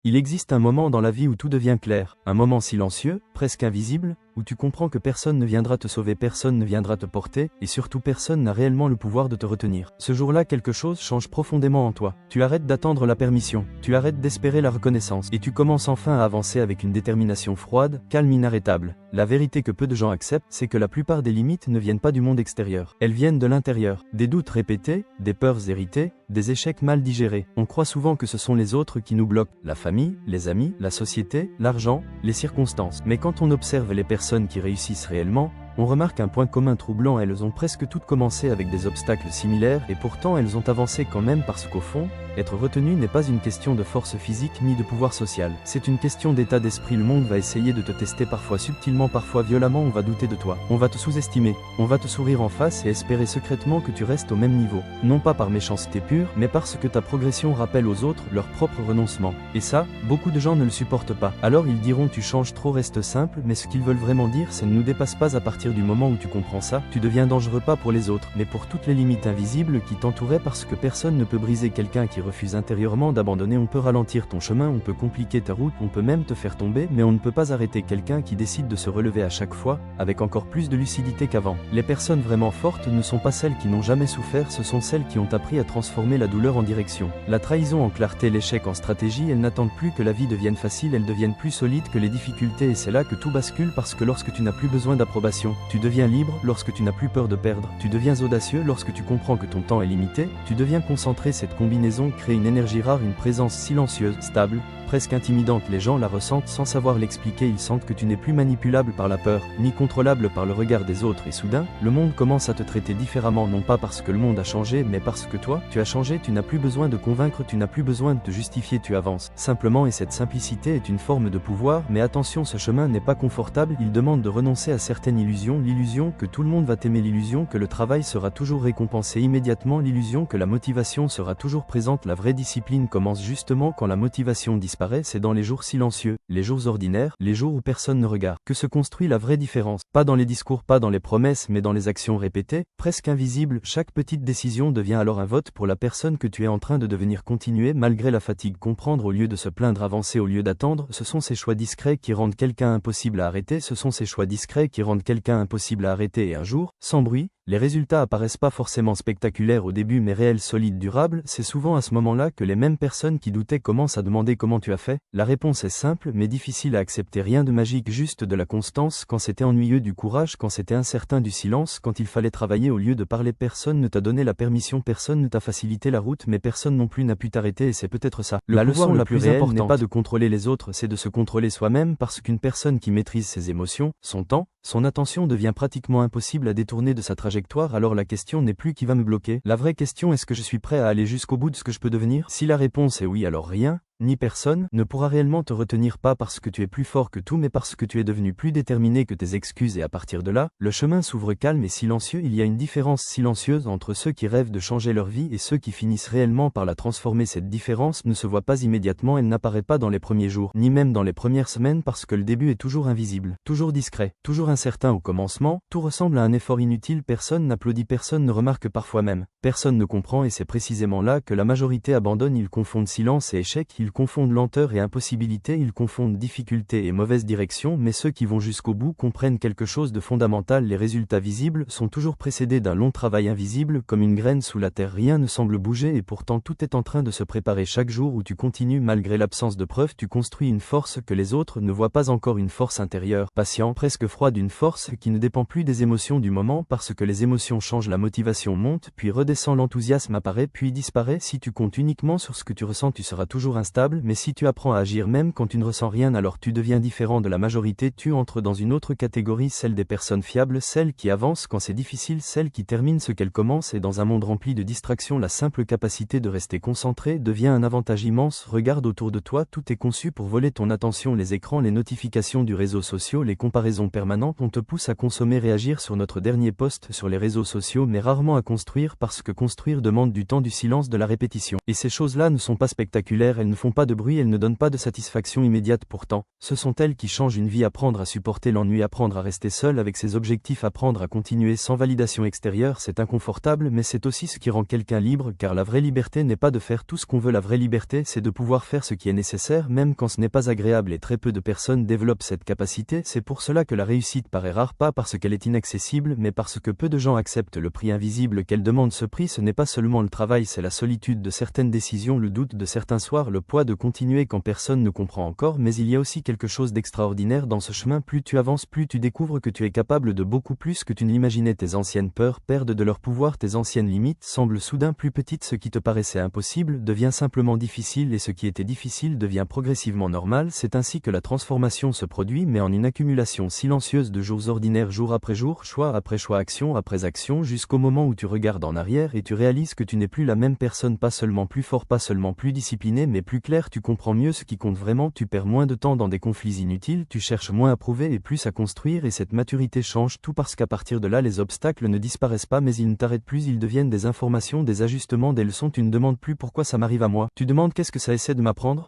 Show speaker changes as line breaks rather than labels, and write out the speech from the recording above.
Il existe un moment dans la vie où tout devient clair, un moment silencieux, presque invisible, où tu comprends que personne ne viendra te sauver, personne ne viendra te porter, et surtout personne n'a réellement le pouvoir de te retenir. Ce jour-là, quelque chose change profondément en toi. Tu arrêtes d'attendre la permission, tu arrêtes d'espérer la reconnaissance, et tu commences enfin à avancer avec une détermination froide, calme, inarrêtable. La vérité que peu de gens acceptent, c'est que la plupart des limites ne viennent pas du monde extérieur. Elles viennent de l'intérieur. Des doutes répétés, des peurs héritées, des échecs mal digérés. On croit souvent que ce sont les autres qui nous bloquent, la famille, les amis, la société, l'argent, les circonstances. Mais quand on observe les personnes qui réussissent réellement, on remarque un point commun troublant, elles ont presque toutes commencé avec des obstacles similaires et pourtant elles ont avancé quand même parce qu'au fond, être retenu n'est pas une question de force physique ni de pouvoir social. C'est une question d'état d'esprit. Le monde va essayer de te tester, parfois subtilement, parfois violemment. On va douter de toi, on va te sous-estimer, on va te sourire en face et espérer secrètement que tu restes au même niveau. Non pas par méchanceté pure, mais parce que ta progression rappelle aux autres leur propre renoncement. Et ça, beaucoup de gens ne le supportent pas. Alors ils diront tu changes trop, reste simple, mais ce qu'ils veulent vraiment dire c'est ne nous dépasse pas. À partir du moment où tu comprends ça, tu deviens dangereux pas pour les autres, mais pour toutes les limites invisibles qui t'entouraient, parce que personne ne peut briser quelqu'un qui refuse intérieurement d'abandonner. On peut ralentir ton chemin, on peut compliquer ta route, on peut même te faire tomber, mais on ne peut pas arrêter quelqu'un qui décide de se relever à chaque fois, avec encore plus de lucidité qu'avant. Les personnes vraiment fortes ne sont pas celles qui n'ont jamais souffert, ce sont celles qui ont appris à transformer la douleur en direction. La trahison en clarté, l'échec en stratégie, elles n'attendent plus que la vie devienne facile, elles deviennent plus solides que les difficultés, et c'est là que tout bascule, parce que lorsque tu n'as plus besoin d'approbation, tu deviens libre. Lorsque tu n'as plus peur de perdre, tu deviens audacieux. Lorsque tu comprends que ton temps est limité, tu deviens concentré. Cette combinaison crée une énergie rare, une présence silencieuse, stable, presque intimidante. Les gens la ressentent sans savoir l'expliquer, ils sentent que tu n'es plus manipulable par la peur, ni contrôlable par le regard des autres, et soudain, le monde commence à te traiter différemment, non pas parce que le monde a changé, mais parce que toi, tu as changé. Tu n'as plus besoin de convaincre, tu n'as plus besoin de te justifier, tu avances simplement, et cette simplicité est une forme de pouvoir. Mais attention, ce chemin n'est pas confortable, il demande de renoncer à certaines illusions, l'illusion que tout le monde va t'aimer, l'illusion que le travail sera toujours récompensé immédiatement, l'illusion que la motivation sera toujours présente. La vraie discipline commence justement quand la motivation disparaît. C'est dans les jours silencieux, les jours ordinaires, les jours où personne ne regarde, que se construit la vraie différence. Pas dans les discours, pas dans les promesses, mais dans les actions répétées, presque invisibles. Chaque petite décision devient alors un vote pour la personne que tu es en train de devenir. Continuer malgré la fatigue, comprendre au lieu de se plaindre, avancer au lieu d'attendre, ce sont ces choix discrets qui rendent quelqu'un impossible à arrêter, ce sont ces choix discrets qui rendent quelqu'un impossible à arrêter. Et un jour, sans bruit, les résultats apparaissent pas forcément spectaculaires au début, mais réels, solides, durables. C'est souvent à ce moment-là que les mêmes personnes qui doutaient commencent à demander comment tu as fait. La réponse est simple mais difficile à accepter. Rien de magique, juste de la constance. Quand c'était ennuyeux, du courage. Quand c'était incertain, du silence. Quand il fallait travailler au lieu de parler, personne ne t'a donné la permission, personne ne t'a facilité la route, mais personne non plus n'a pu t'arrêter. Et c'est peut-être ça. La leçon la plus réelle n'est pas de contrôler les autres, c'est de se contrôler soi-même, parce qu'une personne qui maîtrise ses émotions, son temps, son attention devient pratiquement impossible à détourner de sa trajectoire. Alors la question n'est plus qui va me bloquer. La vraie question, est-ce que je suis prêt à aller jusqu'au bout de ce que je peux devenir? Si la réponse est oui, alors rien, ni personne, ne pourra réellement te retenir, pas parce que tu es plus fort que tout, mais parce que tu es devenu plus déterminé que tes excuses. Et à partir de là, le chemin s'ouvre calme et silencieux. Il y a une différence silencieuse entre ceux qui rêvent de changer leur vie et ceux qui finissent réellement par la transformer. Cette différence ne se voit pas immédiatement, elle n'apparaît pas dans les premiers jours, ni même dans les premières semaines, parce que le début est toujours invisible, toujours discret, toujours incertain au commencement. Tout ressemble à un effort inutile, personne n'applaudit, personne ne remarque, parfois même personne ne comprend, et c'est précisément là que la majorité abandonne. Ils confondent silence et échec, ils confondent lenteur et impossibilité, ils confondent difficulté et mauvaise direction. Mais ceux qui vont jusqu'au bout comprennent quelque chose de fondamental: les résultats visibles sont toujours précédés d'un long travail invisible. Comme une graine sous la terre, rien ne semble bouger, et pourtant tout est en train de se préparer. Chaque jour où tu continues malgré l'absence de preuves, tu construis une force que les autres ne voient pas encore, une force intérieure, patient, presque froide, une force qui ne dépend plus des émotions du moment, parce que les émotions changent, la motivation monte, puis redescend, l'enthousiasme apparaît, puis disparaît. Si tu comptes uniquement sur ce que tu ressens, tu seras toujours instable, mais si tu apprends à agir même quand tu ne ressens rien, alors tu deviens différent de la majorité, tu entres dans une autre catégorie, celle des personnes fiables, celles qui avancent quand c'est difficile, celles qui terminent ce qu'elles commencent. Et dans un monde rempli de distractions, la simple capacité de rester concentré devient un avantage immense. Regarde autour de toi, tout est conçu pour voler ton attention, les écrans, les notifications du réseau social, les comparaisons permanentes, on te pousse à consommer, réagir sur notre dernier post sur les réseaux sociaux, mais rarement à construire, parce que construire demande du temps, du silence, de la répétition. Et ces choses-là ne sont pas spectaculaires, elles ne font font pas de bruit, elles ne donnent pas de satisfaction immédiate pourtant, ce sont elles qui changent une vie. Apprendre à supporter l'ennui, apprendre à rester seul avec ses objectifs, apprendre à continuer sans validation extérieure, c'est inconfortable mais c'est aussi ce qui rend quelqu'un libre, car la vraie liberté n'est pas de faire tout ce qu'on veut, la vraie liberté c'est de pouvoir faire ce qui est nécessaire même quand ce n'est pas agréable, et très peu de personnes développent cette capacité. C'est pour cela que la réussite paraît rare, pas parce qu'elle est inaccessible mais parce que peu de gens acceptent le prix invisible qu'elle demande. Ce prix, ce n'est pas seulement le travail, c'est la solitude de certaines décisions, le doute de certains soirs, le poids de continuer quand personne ne comprend encore, mais il y a aussi quelque chose d'extraordinaire dans ce chemin. Plus tu avances, plus tu découvres que tu es capable de beaucoup plus que tu ne l'imaginais. Tes anciennes peurs perdent de leur pouvoir, tes anciennes limites semblent soudain plus petites, ce qui te paraissait impossible devient simplement difficile et ce qui était difficile devient progressivement normal. C'est ainsi que la transformation se produit, mais en une accumulation silencieuse de jours ordinaires, jour après jour, choix après choix, action après action, jusqu'au moment où tu regardes en arrière et tu réalises que tu n'es plus la même personne, pas seulement plus fort, pas seulement plus discipliné, mais plus clair. Tu comprends mieux ce qui compte vraiment, tu perds moins de temps dans des conflits inutiles, tu cherches moins à prouver et plus à construire, et cette maturité change tout parce qu'à partir de là, les obstacles ne disparaissent pas mais ils ne t'arrêtent plus, ils deviennent des informations, des ajustements, des leçons. Tu ne demandes plus pourquoi ça m'arrive à moi, tu demandes qu'est-ce que ça essaie de m'apprendre.